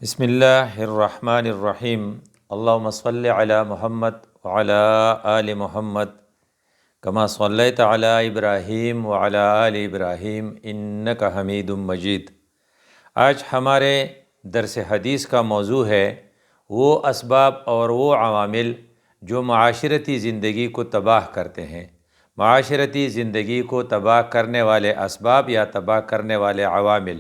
بسم اللہ الرحمن الرحیم اللہم صلی علی محمد وعلی آل محمد کما صلیت علی ابراہیم وعلی آل ابراہیم انک حمید مجید۔ آج ہمارے درس حدیث کا موضوع ہے وہ اسباب اور وہ عوامل جو معاشرتی زندگی کو تباہ کرتے ہیں۔ معاشرتی زندگی کو تباہ کرنے والے اسباب یا تباہ کرنے والے عوامل۔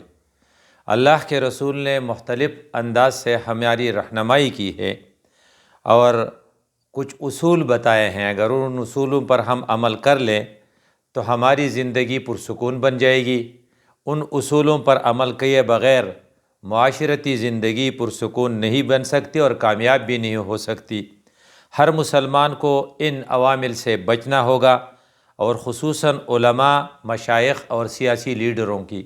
اللہ کے رسول نے مختلف انداز سے ہماری رہنمائی کی ہے اور کچھ اصول بتائے ہیں۔ اگر ان اصولوں پر ہم عمل کر لیں تو ہماری زندگی پرسکون بن جائے گی۔ ان اصولوں پر عمل کیے بغیر معاشرتی زندگی پرسکون نہیں بن سکتی اور کامیاب بھی نہیں ہو سکتی۔ ہر مسلمان کو ان عوامل سے بچنا ہوگا، اور خصوصاً علماء، مشائخ اور سیاسی لیڈروں کی۔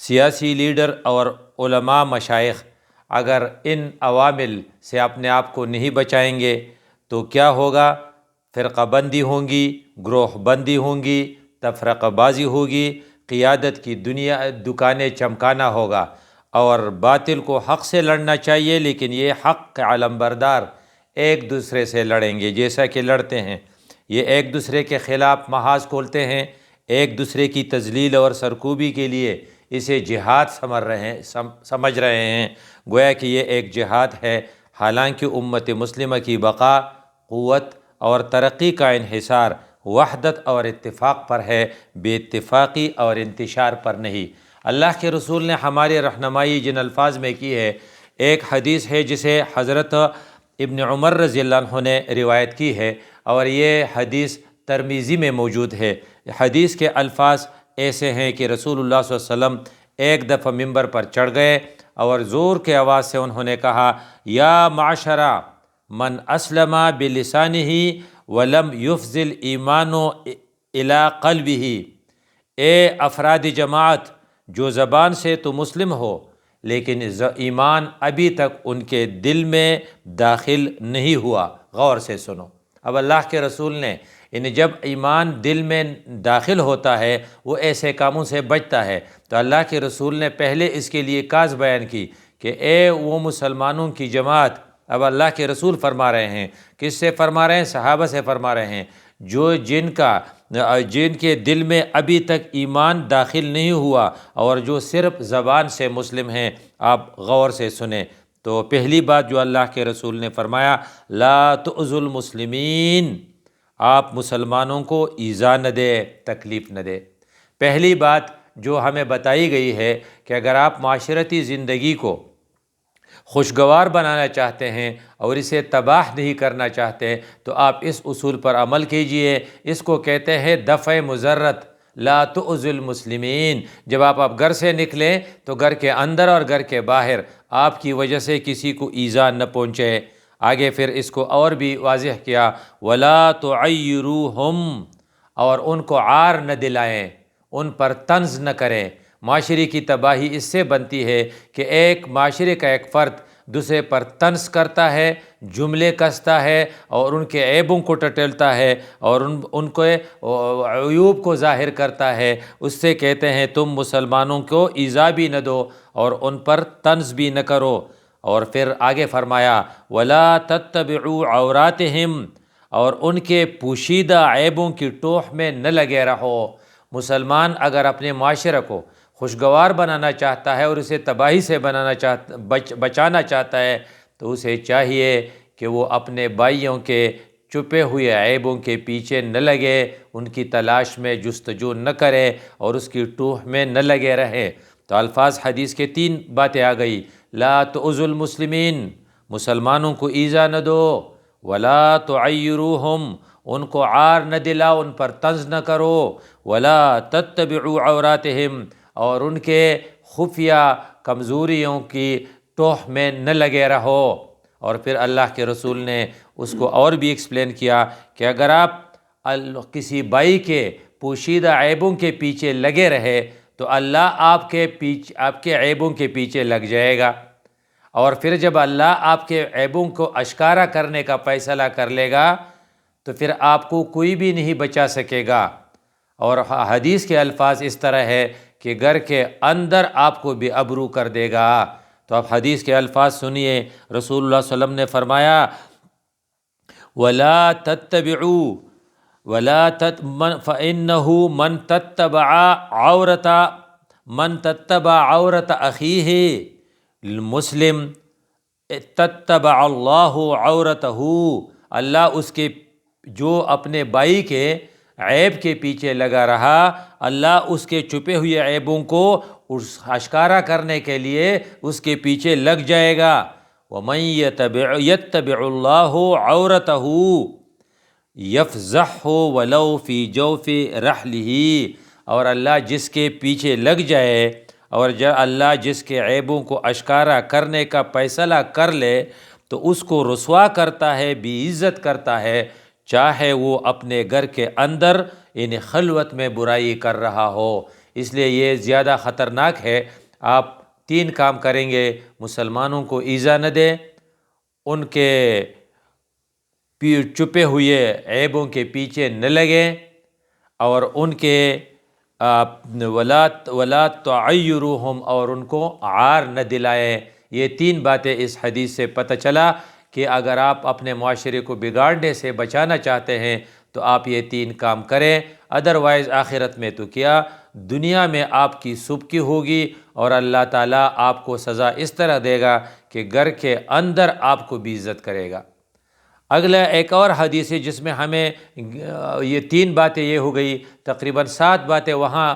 سیاسی لیڈر اور علماء، مشائخ اگر ان عوامل سے اپنے آپ کو نہیں بچائیں گے تو کیا ہوگا؟ فرقہ بندی ہوں گی، گروہ بندی ہوں گی، تفرقہ بازی ہوگی، قیادت کی دکانیں چمکانا ہوگا، اور باطل کو حق سے لڑنا چاہیے، لیکن یہ حق کے علمبردار ایک دوسرے سے لڑیں گے جیسا کہ لڑتے ہیں۔ یہ ایک دوسرے کے خلاف محاذ کھولتے ہیں، ایک دوسرے کی تذلیل اور سرکوبی کے لیے اسے جہاد سمجھ رہے ہیں، گویا کہ یہ ایک جہاد ہے۔ حالانکہ امت مسلمہ کی بقا، قوت اور ترقی کا انحصار وحدت اور اتفاق پر ہے، بے اتفاقی اور انتشار پر نہیں۔ اللہ کے رسول نے ہماری رہنمائی جن الفاظ میں کی ہے، ایک حدیث ہے جسے حضرت ابن عمر رضی اللہ عنہ نے روایت کی ہے، اور یہ حدیث ترمذی میں موجود ہے۔ حدیث کے الفاظ ایسے ہیں کہ رسول اللہ صلی اللہ علیہ وسلم ایک دفعہ ممبر پر چڑھ گئے اور زور کے آواز سے انہوں نے کہا، یا معشرہ من اسلم بلسانہ ولم یفضل ایمان الی قلبہ، اے افراد جماعت جو زبان سے تو مسلم ہو لیکن ایمان ابھی تک ان کے دل میں داخل نہیں ہوا۔ غور سے سنو، اب اللہ کے رسول نے جب ایمان دل میں داخل ہوتا ہے وہ ایسے کاموں سے بچتا ہے، تو اللہ کے رسول نے پہلے اس کے لیے کاز بیان کی کہ اے وہ مسلمانوں کی جماعت۔ اب اللہ کے رسول فرما رہے ہیں، کس سے فرما رہے ہیں؟ صحابہ سے فرما رہے ہیں، جن کے دل میں ابھی تک ایمان داخل نہیں ہوا اور جو صرف زبان سے مسلم ہیں۔ آپ غور سے سنیں تو پہلی بات جو اللہ کے رسول نے فرمایا، لا تؤذوا المسلمین، آپ مسلمانوں کو ایذا نہ دے، تکلیف نہ دے۔ پہلی بات جو ہمیں بتائی گئی ہے کہ اگر آپ معاشرتی زندگی کو خوشگوار بنانا چاہتے ہیں اور اسے تباہ نہیں کرنا چاہتے تو آپ اس اصول پر عمل کیجئے۔ اس کو کہتے ہیں دفع مضرت، لا تؤذوا المسلمین۔ جب آپ گھر سے نکلیں تو گھر کے اندر اور گھر کے باہر آپ کی وجہ سے کسی کو ایذا نہ پہنچے۔ آگے پھر اس کو اور بھی واضح کیا، ولا تعیروہم، اور ان کو عار نہ دلائیں، ان پر طنز نہ کریں۔ معاشرے کی تباہی اس سے بنتی ہے کہ ایک معاشرے کا ایک فرد دوسرے پر طنز کرتا ہے، جملے کستا ہے اور ان کے عیبوں کو ٹٹولتا ہے اور ان کے عیوب کو ظاہر کرتا ہے۔ اس سے کہتے ہیں تم مسلمانوں کو ایذا بھی نہ دو اور ان پر طنز بھی نہ کرو۔ اور پھر آگے فرمایا، وَلَا تَتَّبِعُوا عَوْرَاتِهِمْ، اور ان کے پوشیدہ عیبوں کی ٹوہ میں نہ لگے رہو۔ مسلمان اگر اپنے معاشرے کو خوشگوار بنانا چاہتا ہے اور اسے تباہی سے بچانا چاہتا ہے تو اسے چاہیے کہ وہ اپنے بھائیوں کے چھپے ہوئے عیبوں کے پیچھے نہ لگے، ان کی تلاش میں جستجو نہ کرے اور اس کی ٹوہ میں نہ لگے رہے۔ تو الفاظ حدیث کے 3 باتیں آ گئی، لا تؤذوا المسلمین، مسلمانوں کو ایذا نہ دو، ولا تعیروہم، ان کو عار نہ دلاؤ، ان پر طنز نہ کرو، ولا تتبعوا عوراتہم، اور ان کے خفیہ کمزوریوں کی ٹوہ میں نہ لگے رہو۔ اور پھر اللہ کے رسول نے اس کو اور بھی ایکسپلین کیا کہ اگر آپ کسی بھائی کے پوشیدہ عیبوں کے پیچھے لگے رہے تو اللہ آپ کے عیبوں کے پیچھے لگ جائے گا، اور پھر جب اللہ آپ کے عیبوں کو اشکارا کرنے کا فیصلہ کر لے گا تو پھر آپ کو کوئی بھی نہیں بچا سکے گا۔ اور حدیث کے الفاظ اس طرح ہے کہ گھر کے اندر آپ کو بے ابرو کر دے گا، تو آپ حدیث کے الفاظ سنیے، رسول اللہ صلی اللہ علیہ وسلم نے فرمایا وَلَا تَتَّبِعُوا فَإِنَّهُ من تتبع عورت أخیہ المسلم تتبع اللہ عورتہ، اللہ اس کے جو اپنے بھائی کے عیب کے پیچھے لگا رہا، اللہ اس کے چھپے ہوئے عیبوں کو اشکارا کرنے کے لیے اس کے پیچھے لگ جائے گا۔ وَمَن يَتَّبِعُ اللَّهُ عَوْرَتَهُ يَفْضَحْهُ وَلَوْ فِي جَوْفِ رَحْلِهِ، اور اللہ جس کے پیچھے لگ جائے اور اللہ جس کے عیبوں کو اشکارا کرنے کا فیصلہ کر لے تو اس کو رسوا کرتا ہے، بے عزت کرتا ہے، چاہے وہ اپنے گھر کے اندر یعنی خلوت میں برائی کر رہا ہو۔ اس لیے یہ زیادہ خطرناک ہے۔ آپ 3 کام کریں گے، مسلمانوں کو ایذا نہ دیں، ان کے چھپے ہوئے عیبوں کے پیچھے نہ لگیں، اور ان کے ولا تعیروہم، اور ان کو عار نہ دلائیں۔ یہ 3 باتیں اس حدیث سے پتہ چلا کہ اگر آپ اپنے معاشرے کو بگاڑنے سے بچانا چاہتے ہیں تو آپ یہ 3 کام کریں، ادروائز آخرت میں تو کیا، دنیا میں آپ کی سبکی ہوگی اور اللہ تعالیٰ آپ کو سزا اس طرح دے گا کہ گھر کے اندر آپ کو بھی عزت کرے گا۔ اگلا ایک اور حدیث ہے جس میں ہمیں یہ 3 باتیں یہ ہو گئی، تقریباً 7 باتیں وہاں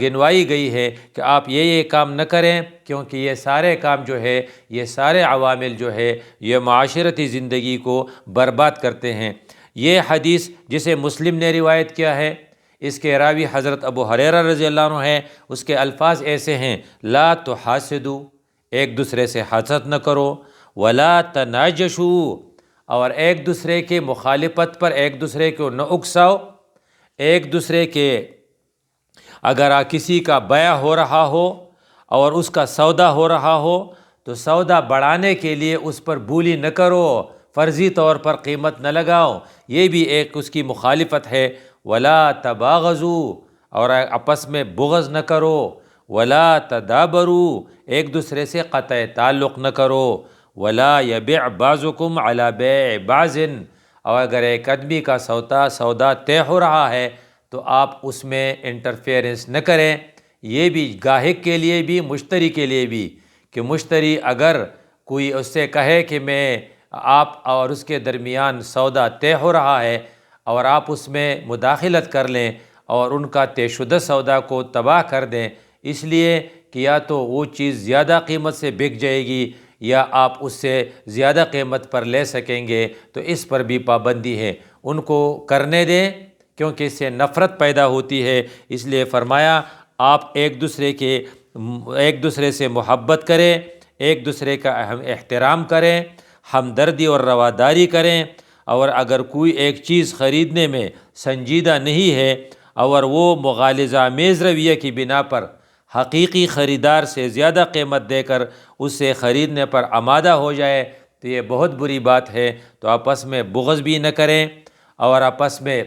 گنوائی گئی ہے کہ آپ یہ کام نہ کریں، کیونکہ یہ سارے کام جو ہے، یہ سارے عوامل جو ہے یہ معاشرتی زندگی کو برباد کرتے ہیں۔ یہ حدیث جسے مسلم نے روایت کیا ہے، اس کے راوی حضرت ابو ہریرہ رضی اللہ عنہ ہیں، اس کے الفاظ ایسے ہیں، لا تحاسدوا، ایک دوسرے سے حسد نہ کرو، ولا تناجشوا، اور ایک دوسرے کے مخالفت پر ایک دوسرے کو نہ اکساؤ، ایک دوسرے کے اگر کسی کا بیع ہو رہا ہو اور اس کا سودا ہو رہا ہو تو سودا بڑھانے کے لیے اس پر بولی نہ کرو، فرضی طور پر قیمت نہ لگاؤ، یہ بھی ایک اس کی مخالفت ہے۔ ولا تباغضوا، اور آپس میں بغض نہ کرو، ولا تدابروا، ایک دوسرے سے قطع تعلق نہ کرو، ولا یبع بعضکم علی بیع بعض، اور اگر ایک آدمی کا سودا طے ہو رہا ہے تو آپ اس میں انٹرفیئرنس نہ کریں۔ یہ بھی گاہک کے لیے بھی، مشتری کے لیے بھی، کہ مشتری اگر کوئی اس سے کہے کہ میں آپ اور اس کے درمیان سودا طے ہو رہا ہے اور آپ اس میں مداخلت کر لیں اور ان کا طے شدہ سودا کو تباہ کر دیں، اس لیے کہ یا تو وہ چیز زیادہ قیمت سے بک جائے گی یا آپ اس سے زیادہ قیمت پر لے سکیں گے، تو اس پر بھی پابندی ہے۔ ان کو کرنے دیں، کیونکہ اس سے نفرت پیدا ہوتی ہے۔ اس لیے فرمایا آپ ایک دوسرے سے محبت کریں، ایک دوسرے کا احترام کریں، ہمدردی اور رواداری کریں، اور اگر کوئی ایک چیز خریدنے میں سنجیدہ نہیں ہے اور وہ مغالظہ آمیز رویے کی بنا پر حقیقی خریدار سے زیادہ قیمت دے کر اس سے خریدنے پر آمادہ ہو جائے تو یہ بہت بری بات ہے۔ تو آپس میں بغض بھی نہ کریں اور آپس میں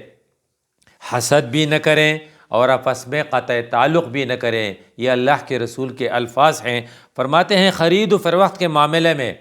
حسد بھی نہ کریں اور آپس میں قطع تعلق بھی نہ کریں۔ یہ اللہ کے رسول کے الفاظ ہیں۔ فرماتے ہیں خرید و فروخت کے معاملے میں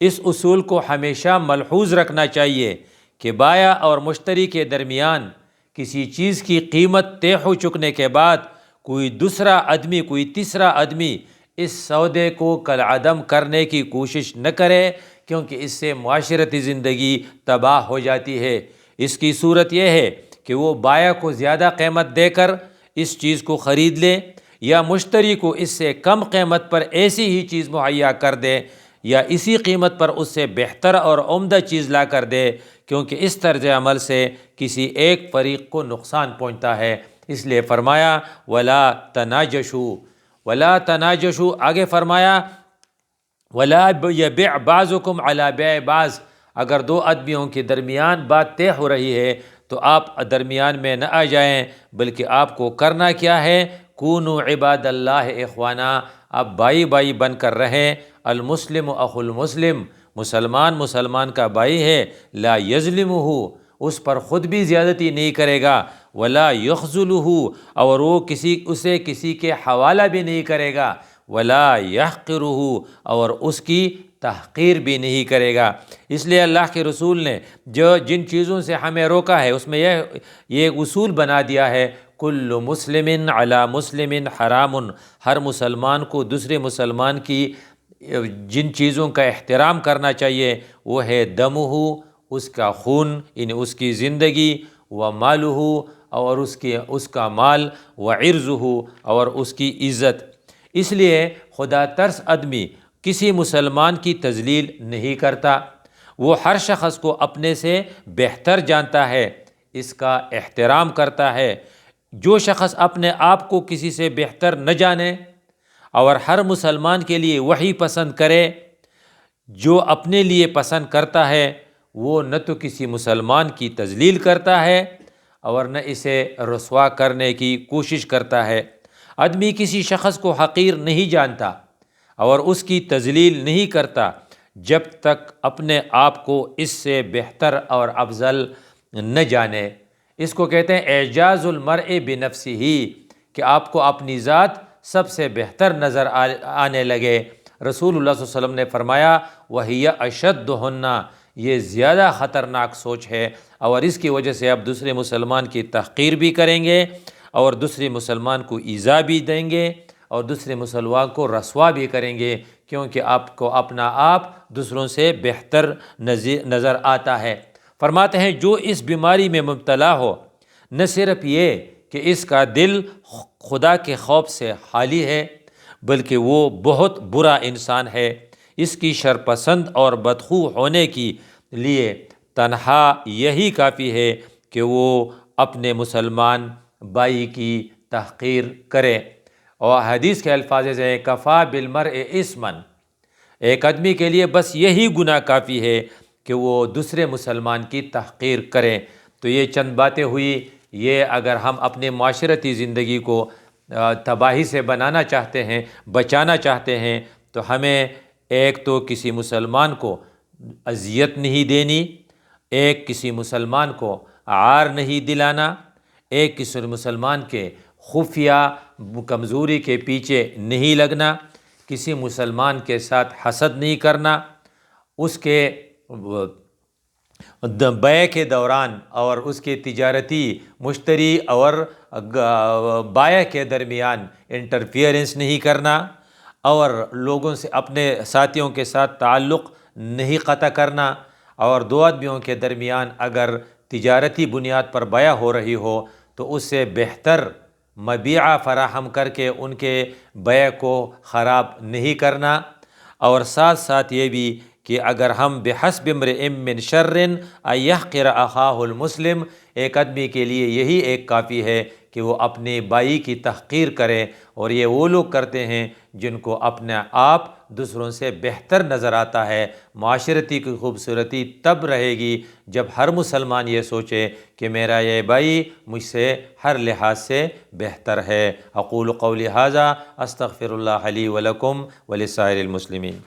اس اصول کو ہمیشہ ملحوظ رکھنا چاہیے کہ بائع اور مشتری کے درمیان کسی چیز کی قیمت طے ہو چکنے کے بعد کوئی تیسرا آدمی اس سودے کو کالعدم کرنے کی کوشش نہ کرے، کیونکہ اس سے معاشرتی زندگی تباہ ہو جاتی ہے۔ اس کی صورت یہ ہے کہ وہ بائع کو زیادہ قیمت دے کر اس چیز کو خرید لے، یا مشتری کو اس سے کم قیمت پر ایسی ہی چیز مہیا کر دے، یا اسی قیمت پر اس سے بہتر اور عمدہ چیز لا کر دے، کیونکہ اس طرز عمل سے کسی ایک فریق کو نقصان پہنچتا ہے۔ اس لیے فرمایا ولا تناجشوا، آگے فرمایا ولا یبع بعضکم علی بیع بعض، اگر 2 آدمیوں کے درمیان بات طے ہو رہی ہے تو آپ درمیان میں نہ آ جائیں، بلکہ آپ کو کرنا کیا ہے، کونوا عباد اللہ اخوانا، آپ بھائی بن کر رہیں۔ المسلم اخو المسلم، مسلمان کا بھائی ہے، لا یظلمہ، اس پر خود بھی زیادتی نہیں کرے گا، ولا یخذلہ، اور وہ اسے کسی کے حوالہ بھی نہیں کرے گا، ولا یحقرہ، اور اس کی تحقیر بھی نہیں کرے گا۔ اس لیے اللہ کے رسول نے جن چیزوں سے ہمیں روکا ہے اس میں یہ اصول بنا دیا ہے، کل مسلم علی مسلم حرام، ہر مسلمان کو دوسرے مسلمان کی جن چیزوں کا احترام کرنا چاہیے وہ ہے دمہ، اس کا خون یعنی اس کی زندگی، و مالہ، اور اس کا مال، و عرضہ، اور اس کی عزت۔ اس لیے خدا ترس آدمی کسی مسلمان کی تذلیل نہیں کرتا، وہ ہر شخص کو اپنے سے بہتر جانتا ہے، اس کا احترام کرتا ہے۔ جو شخص اپنے آپ کو کسی سے بہتر نہ جانے اور ہر مسلمان کے لیے وہی پسند کرے جو اپنے لیے پسند کرتا ہے، وہ نہ تو کسی مسلمان کی تذلیل کرتا ہے اور نہ اسے رسوا کرنے کی کوشش کرتا ہے۔ آدمی کسی شخص کو حقیر نہیں جانتا اور اس کی تذلیل نہیں کرتا جب تک اپنے آپ کو اس سے بہتر اور افضل نہ جانے۔ اس کو کہتے ہیں اعجاز المرء بنفسہ، کہ آپ کو اپنی ذات سب سے بہتر نظر آنے لگے۔ رسول اللہ صلی اللہ علیہ وسلم نے فرمایا وَهِيَ أَشَدُّهُنَّ، یہ زیادہ خطرناک سوچ ہے، اور اس کی وجہ سے آپ دوسرے مسلمان کی تحقیر بھی کریں گے اور دوسرے مسلمان کو ایذا بھی دیں گے اور دوسرے مسلمان کو رسوا بھی کریں گے، کیونکہ آپ کو اپنا آپ دوسروں سے بہتر نظر آتا ہے۔ فرماتے ہیں جو اس بیماری میں مبتلا ہو، نہ صرف یہ کہ اس کا دل خدا کے خوف سے خالی ہے، بلکہ وہ بہت برا انسان ہے۔ اس کی شرپسند اور بدخو ہونے کی لیے تنہا یہی کافی ہے کہ وہ اپنے مسلمان بھائی کی تحقیر کرے۔ اور حدیث کے الفاظ ہیں کفا بالمرء اثما، ایک آدمی کے لیے بس یہی گناہ کافی ہے کہ وہ دوسرے مسلمان کی تحقیر کرے۔ تو یہ چند باتیں ہوئی، یہ اگر ہم اپنے معاشرتی زندگی کو تباہی سے بنانا چاہتے ہیں، بچانا چاہتے ہیں، تو ہمیں ایک تو کسی مسلمان کو اذیت نہیں دینی، ایک کسی مسلمان کو عار نہیں دلانا، ایک کسی مسلمان کے خفیہ کمزوری کے پیچھے نہیں لگنا، کسی مسلمان کے ساتھ حسد نہیں کرنا، اس کے بیع کے دوران اور اس کے تجارتی مشتری اور بائع کے درمیان انٹرفیئرنس نہیں کرنا، اور لوگوں سے اپنے ساتھیوں کے ساتھ تعلق نہیں قطع کرنا، اور دو آدمیوں کے درمیان اگر تجارتی بنیاد پر بیع ہو رہی ہو تو اس سے بہتر مبیعہ فراہم کر کے ان کے بیع کو خراب نہیں کرنا، اور ساتھ ساتھ یہ بھی کہ اگر ہم بحسب امرئ من شر ان یحقر اخاہ المسلم، ایک آدمی کے لیے یہی ایک کافی ہے کہ وہ اپنے بھائی کی تحقیر کرے، اور یہ وہ لوگ کرتے ہیں جن کو اپنے آپ دوسروں سے بہتر نظر آتا ہے۔ معاشرتی کی خوبصورتی تب رہے گی جب ہر مسلمان یہ سوچے کہ میرا یہ بھائی مجھ سے ہر لحاظ سے بہتر ہے۔ اقول قولی ھذا استغفر اللہ لی ولکم ولسائر المسلمین۔